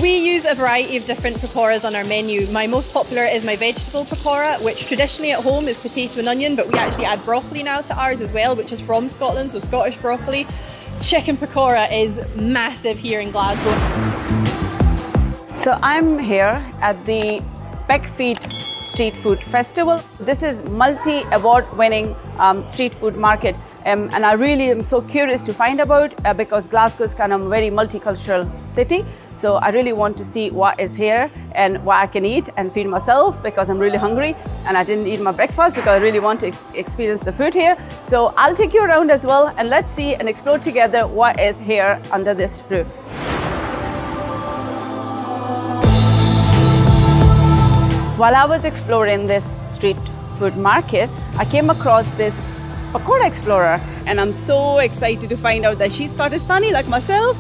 We use a variety of different pakoras on our menu. My most popular is my vegetable pakora, which traditionally at home is potato and onion, but we actually add broccoli now to ours as well, which is from Scotland, so Scottish broccoli. Chicken pakora is massive here in Glasgow. So I'm here at the Beckfeet Street Food Festival. This is multi-award-winning street food market. And I really am so curious to find about because Glasgow is kind of a very multicultural city. So I really want to see what is here and what I can eat and feed myself because I'm really hungry and I didn't eat my breakfast because I really want to experience the food here. So I'll take you around as well and let's see and explore together what is here under this roof. While I was exploring this street food market, I came across this Pakora Explorer, and I'm so excited to find out that she's Scotistani like myself,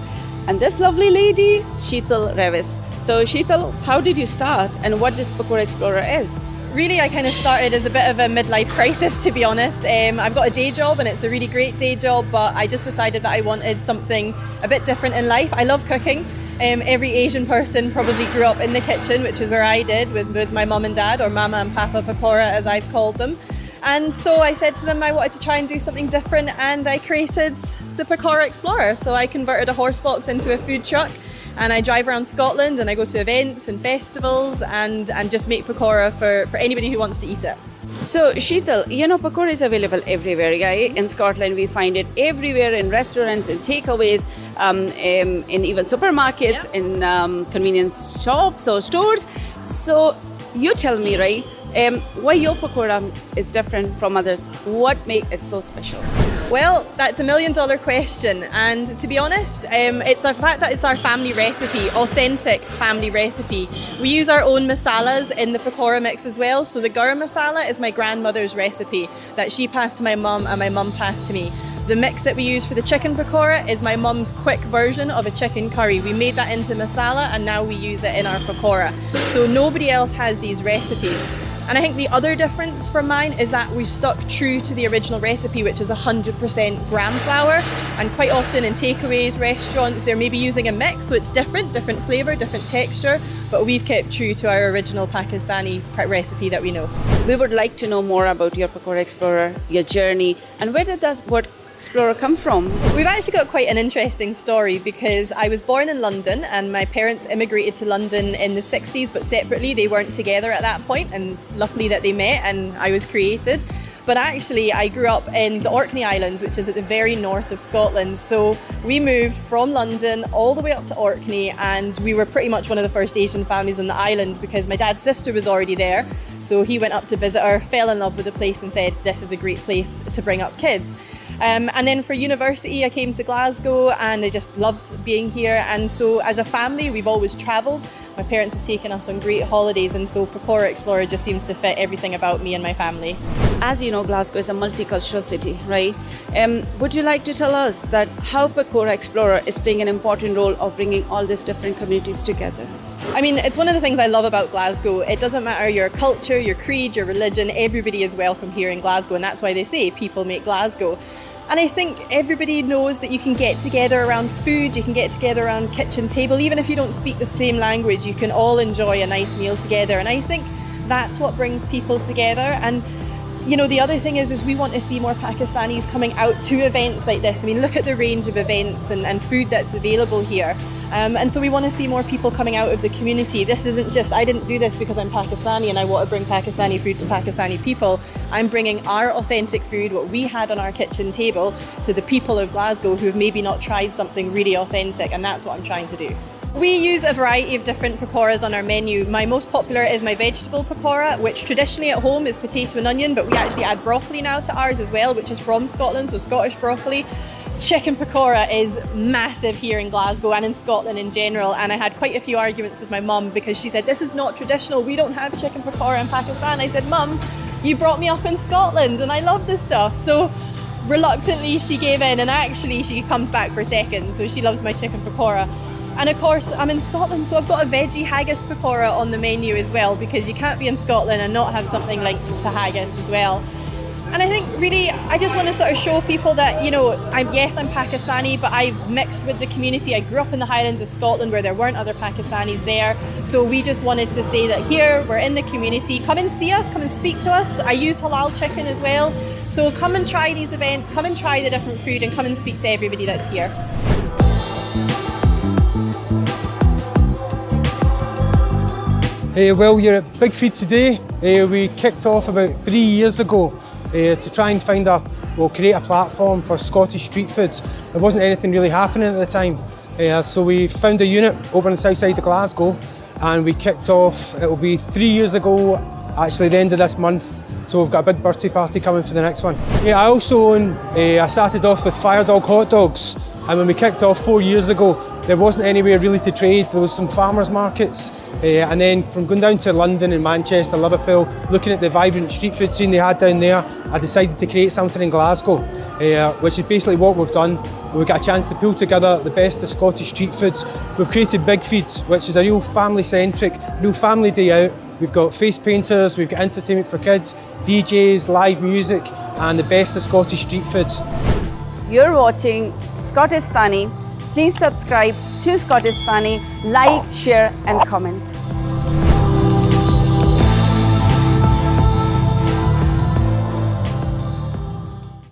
and this lovely lady, Sheetal Revis. So Sheetal, how did you start and what this Pakora Explorer is? Really, I kind of started as a bit of a midlife crisis, to be honest. I've got a day job and it's a really great day job, but I just decided that I wanted something a bit different in life. I love cooking. Every Asian person probably grew up in the kitchen, which is where I did with my mum and dad, or Mama and Papa Pakora as I've called them. And so I said to them I wanted to try and do something different, and I created the Pakora Explorer. So I converted a horse box into a food truck, and I drive around Scotland and I go to events and festivals and just make pakora for anybody who wants to eat it. So Sheetal, you know, pakora is available everywhere, yeah? In Scotland we find it everywhere in restaurants, in takeaways, in even supermarkets, yeah. in convenience shops or stores. So you tell me, right, why your pakora is different from others? What makes it so special? Well, that's $1 million question, and to be honest, it's the fact that it's our family recipe, authentic family recipe. We use our own masalas in the pakora mix as well. So the garam masala is my grandmother's recipe that she passed to my mum and my mum passed to me. The mix that we use for the chicken pakora is my mum's quick version of a chicken curry. We made that into masala and now we use it in our pakora. So nobody else has these recipes. And I think the other difference from mine is that we've stuck true to the original recipe, which is 100% gram flour. And quite often in takeaways, restaurants, they're maybe using a mix, so it's different flavour, different texture, but we've kept true to our original Pakistani recipe that we know. We would like to know more about your Pakora Explorer, your journey, and where did that word Explorer come from? We've actually got quite an interesting story because I was born in London and my parents immigrated to London in the 60s, but separately. They weren't together at that point, and luckily that they met and I was created. But actually I grew up in the Orkney Islands, which is at the very north of Scotland. So we moved from London all the way up to Orkney, and we were pretty much one of the first Asian families on the island because my dad's sister was already there. So he went up to visit her, fell in love with the place and said, this is a great place to bring up kids. And then for university, I came to Glasgow and I just loved being here. And so as a family, we've always travelled. My parents have taken us on great holidays, and so Pakora Explorer just seems to fit everything about me and my family. As you know, Glasgow is a multicultural city, right? Would you like to tell us that how Pakora Explorer is playing an important role of bringing all these different communities together? I mean, it's one of the things I love about Glasgow. It doesn't matter your culture, your creed, your religion, everybody is welcome here in Glasgow, and that's why they say people make Glasgow. And I think everybody knows that you can get together around food, you can get together around kitchen table, even if you don't speak the same language, you can all enjoy a nice meal together. And I think that's what brings people together. And you know, the other thing is we want to see more Pakistanis coming out to events like this. I mean, look at the range of events and food that's available here. And so we want to see more people coming out of the community. This isn't just, I didn't do this because I'm Pakistani and I want to bring Pakistani food to Pakistani people. I'm bringing our authentic food, what we had on our kitchen table, to the people of Glasgow who have maybe not tried something really authentic, and that's what I'm trying to do. We use a variety of different pakoras on our menu. My most popular is my vegetable pakora, which traditionally at home is potato and onion, but we actually add broccoli now to ours as well, which is from Scotland, so Scottish broccoli. Chicken pakora is massive here in Glasgow and in Scotland in general, and I had quite a few arguments with my mum because she said, this is not traditional, we don't have chicken pakora in Pakistan. I said, Mum, you brought me up in Scotland and I love this stuff. So reluctantly she gave in, and actually she comes back for seconds, so she loves my chicken pakora. And of course I'm in Scotland, so I've got a veggie haggis pakora on the menu as well, because you can't be in Scotland and not have something linked to haggis as well. And I think really I just want to sort of show people that, you know, I'm Pakistani, but I've mixed with the community. I grew up in the Highlands of Scotland where there weren't other Pakistanis there. So we just wanted to say that here we're in the community. Come and see us, come and speak to us. I use halal chicken as well. So come and try these events, come and try the different food and come and speak to everybody that's here. Well, you're at Big Feed today. We kicked off about 3 years ago to try and create a platform for Scottish street foods. There wasn't anything really happening at the time. So we found a unit over on the south side of Glasgow and we kicked off, it'll be 3 years ago, actually the end of this month. So we've got a big birthday party coming for the next one. I also own, I started off with Fire Dog hot dogs, and when we kicked off 4 years ago, there wasn't anywhere really to trade. There was some farmers markets, and then from going down to London and Manchester, Liverpool, looking at the vibrant street food scene they had down there, I decided to create something in Glasgow, which is basically what we've done. We got a chance to pull together the best of Scottish street foods. We've created Big Feed, which is a real family-centric, real family day out. We've got face painters, we've got entertainment for kids, DJs, live music, and the best of Scottish street foods. You're watching Scotistani. Please subscribe to Scotistani, like, share and comment.